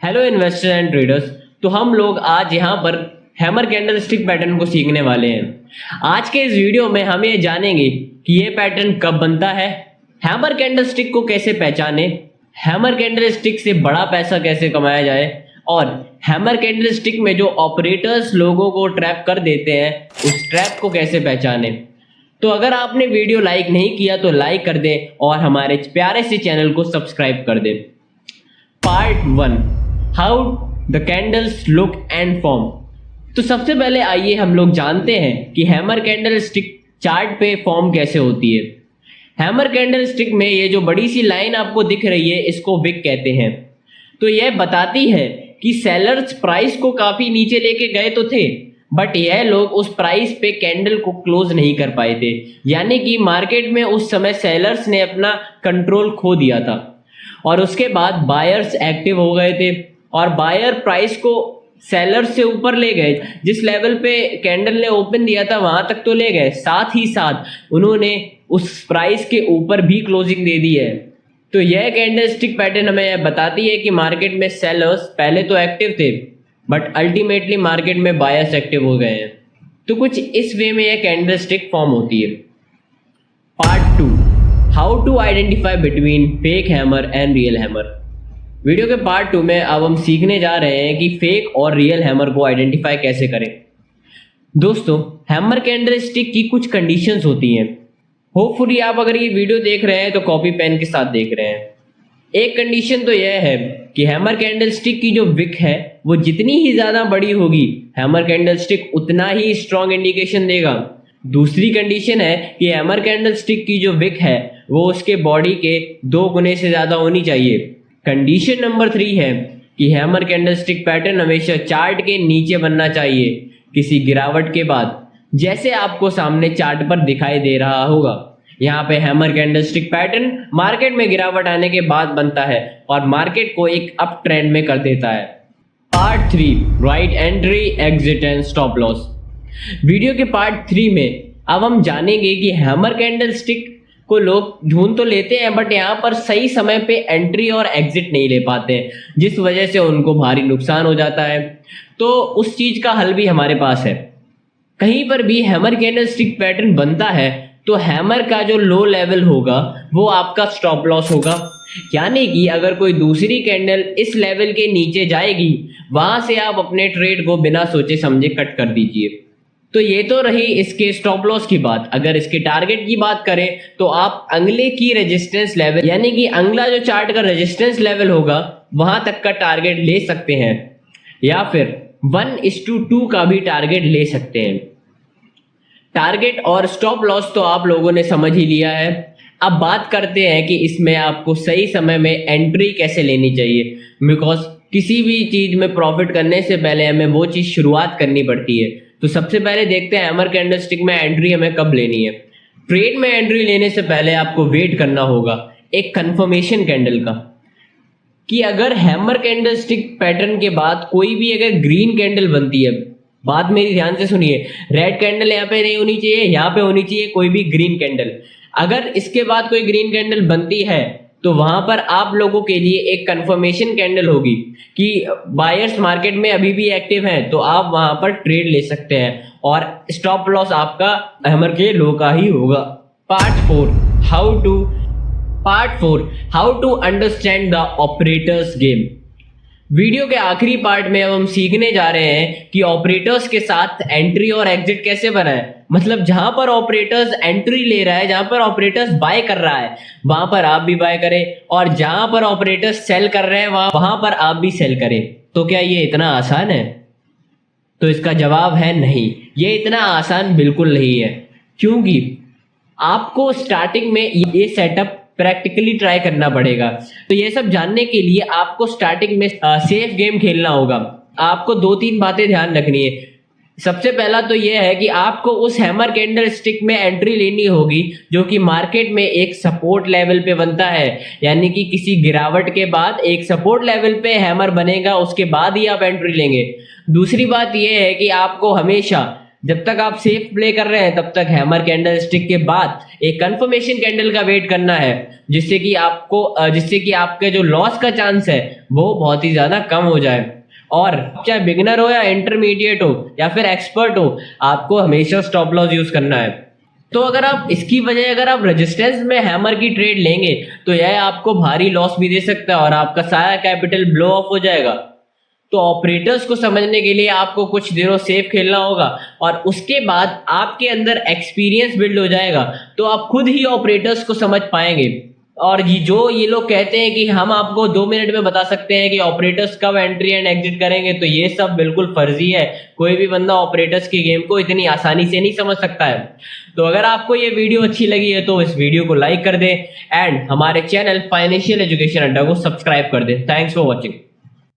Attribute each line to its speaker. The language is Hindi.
Speaker 1: Hello investor and traders. तो हम लोग आज यहाँ पर हैमर कैंडल स्टिक पैटर्न को सीखने वाले हैं। आज के इस वीडियो में हम ये जानेंगे कि ये पैटर्न कब बनता है, हैमर कैंडल स्टिक को कैसे पहचाने, हैमर कैंडल स्टिक से बड़ा पैसा कैसे कमाया जाए और हैमर कैंडल स्टिक में जो ऑपरेटर्स लोगों को ट्रैप कर देते हैं उस ट्रैप को कैसे पहचाने। तो अगर आपने वीडियो लाइक नहीं किया तो लाइक कर दें और हमारे प्यारे से चैनल को सब्सक्राइब कर दें। Part 1, how the candles look and form. तो सबसे पहले आइए हम लोग जानते हैं कि हैमर कैंडल स्टिक चार्ट पे फॉर्म कैसे होती है। हैमर कैंडल स्टिक में ये जो बड़ी सी लाइन आपको दिख रही है इसको विक कहते हैं। तो यह बताती है कि सेलर्स प्राइस को काफी नीचे लेके गए तो थे, बट यह लोग उस प्राइस पे कैंडल को क्लोज नहीं कर पाए थे, यानी कि मार्केट में उस समय सेलर्स ने अपना कंट्रोल खो दिया था और उसके बाद बायर्स एक्टिव हो गए थे और बायर प्राइस को सेलर्स से ऊपर ले गए। जिस लेवल पे कैंडल ने ओपन दिया था वहां तक तो ले गए, साथ ही साथ उन्होंने उस प्राइस के ऊपर भी क्लोजिंग दे दी है। तो यह कैंडल स्टिक पैटर्न हमें बताती है कि मार्केट में सेलर्स पहले तो एक्टिव थे बट अल्टीमेटली मार्केट में बायर्स एक्टिव हो गए हैं। तो कुछ इस वे में यह कैंडल स्टिक फॉर्म होती है। Part 2, how to identify between fake hammer and real hammer. Video के पार्ट 2 में अब हम सीखने जा रहे हैं कि फेक और रियल हैमर को आइडेंटिफाई कैसे करें। दोस्तों, हैमर कैंडल स्टिक की कुछ कंडीशंस होती हैं। होपफुली आप अगर ये वीडियो देख रहे हैं तो कॉपी पेन के साथ देख रहे हैं। एक कंडीशन तो यह है कि हैमर कैंडल स्टिक की जो विक है वो जितनी ही ज्यादा बड़ी होगी हैमर कैंडल स्टिक उतना ही स्ट्रॉन्ग इंडिकेशन देगा। दूसरी कंडीशन है कि हैमर कैंडल स्टिक की जो विक है वो उसके बॉडी के 2 गुने से ज्यादा होनी चाहिए। कंडीशन नंबर 3 है कि हैमर कैंडल स्टिक पैटर्न हमेशा चार्ट के नीचे बनना चाहिए किसी गिरावट के बाद, जैसे आपको सामने चार्ट पर दिखाई दे रहा होगा। यहाँ पे hammer candle stick pattern market में गिरावट आने के बाद बनता है और मार्केट को एक अप ट्रेंड में कर देता है। Part 3, right entry, exit and stop loss. Video के पार्ट 3 में अब हम जानेंगे कि हैमर कैंडल स्टिक को लोग ढूंढ तो लेते हैं बट यहाँ पर सही समय पे एंट्री और एग्जिट नहीं ले पाते हैं, जिस वजह से उनको भारी नुकसान हो जाता है। तो उस चीज का हल भी हमारे पास है। कहीं पर भी हैमर कैंडल स्टिक पैटर्न बनता है तो हैमर का जो लो लेवल होगा वो आपका स्टॉप लॉस होगा, यानी कि अगर कोई दूसरी कैंडल इस लेवल के नीचे जाएगी वहां से आप अपने ट्रेड को बिना सोचे समझे कट कर दीजिए। तो ये तो रही इसके स्टॉप लॉस की बात। अगर इसके टारगेट की बात करें तो आप अगले की रेजिस्टेंस लेवल, यानी कि अगला जो चार्ट का रेजिस्टेंस लेवल होगा वहां तक का टारगेट ले सकते हैं या फिर 1:2 का भी टारगेट ले सकते हैं। टारगेट और स्टॉप लॉस तो आप लोगों ने समझ ही लिया है। अब बात करते हैं कि इसमें आपको सही समय में एंट्री कैसे लेनी चाहिए, बिकॉज किसी भी चीज में प्रॉफिट करने से पहले हमें वो चीज शुरुआत करनी पड़ती है। तो सबसे पहले देखते हैं हैमर कैंडल स्टिक में एंट्री हमें कब लेनी है। ट्रेड में एंट्री लेने से पहले आपको वेट करना होगा एक कंफर्मेशन कैंडल का, कि अगर हैमर कैंडल स्टिक पैटर्न के बाद कोई भी अगर ग्रीन कैंडल बनती है, बात मेरी ध्यान से सुनिए, रेड कैंडल यहाँ पे नहीं होनी चाहिए, यहाँ पे होनी चाहिए कोई भी ग्रीन कैंडल। अगर इसके बाद कोई ग्रीन कैंडल बनती है तो वहां पर आप लोगों के लिए एक कंफर्मेशन कैंडल होगी कि बायर्स मार्केट में अभी भी एक्टिव हैं, तो आप वहां पर ट्रेड ले सकते हैं और स्टॉप लॉस आपका हैमर के लो का ही होगा। Part 4, how to understand the operators game. Video के आखिरी पार्ट में अब हम सीखने जा रहे हैं कि ऑपरेटर्स के साथ एंट्री और एग्जिट कैसे बनाए। मतलब जहां पर ऑपरेटर्स एंट्री ले रहा है, जहां पर ऑपरेटर्स बाय कर रहा है वहां पर आप भी बाय करें और जहां पर ऑपरेटर्स सेल कर रहे हैं वहां पर आप भी सेल करें। तो क्या ये इतना आसान है? तो इसका जवाब है नहीं, ये इतना आसान बिल्कुल नहीं है, क्योंकि आपको स्टार्टिंग में ये सेटअप प्रैक्टिकली ट्राई करना पड़ेगा। तो ये सब जानने के लिए आपको स्टार्टिंग में सेफ गेम खेलना होगा। आपको 2-3 बातें ध्यान रखनी है। सबसे पहला तो ये है कि आपको उस हैमर कैंडल स्टिक में एंट्री लेनी होगी जो कि मार्केट में एक सपोर्ट लेवल पे बनता है, यानी कि किसी गिरावट के बाद एक सपोर्ट लेवल पे हैमर बनेगा, उसके बाद ही आप एंट्री लेंगे। दूसरी बात ये है कि आपको हमेशा जब तक आप सेफ प्ले कर रहे हैं तब तक हैमर कैंडल स्टिक के बाद एक कंफर्मेशन कैंडल का वेट करना है, जिससे कि आपके जो लॉस का चांस है वो बहुत ही ज्यादा कम हो जाए। और चाहे बिगिनर हो या इंटरमीडिएट हो या फिर एक्सपर्ट हो, आपको हमेशा स्टॉप लॉस यूज करना है। तो अगर आप इसकी बजाय अगर आप रेजिस्टेंस में हैमर की ट्रेड लेंगे तो यह आपको भारी लॉस भी दे सकता है और आपका सारा कैपिटल ब्लो ऑफ हो जाएगा। तो ऑपरेटर्स को समझने के लिए आपको कुछ देरों सेफ खेलना होगा और उसके बाद आपके अंदर एक्सपीरियंस बिल्ड हो जाएगा, तो आप खुद ही ऑपरेटर्स को समझ पाएंगे। और ये लोग कहते हैं कि हम आपको 2 मिनट में बता सकते हैं कि ऑपरेटर्स कब एंट्री एंड एग्जिट करेंगे, तो ये सब बिल्कुल फर्जी है। कोई भी बंदा ऑपरेटर्स की गेम को इतनी आसानी से नहीं समझ सकता है। तो अगर आपको ये वीडियो अच्छी लगी है तो इस वीडियो को लाइक कर दें एंड हमारे चैनल फाइनेंशियल एजुकेशन अड्डा को सब्सक्राइब कर दें। Thanks for watching.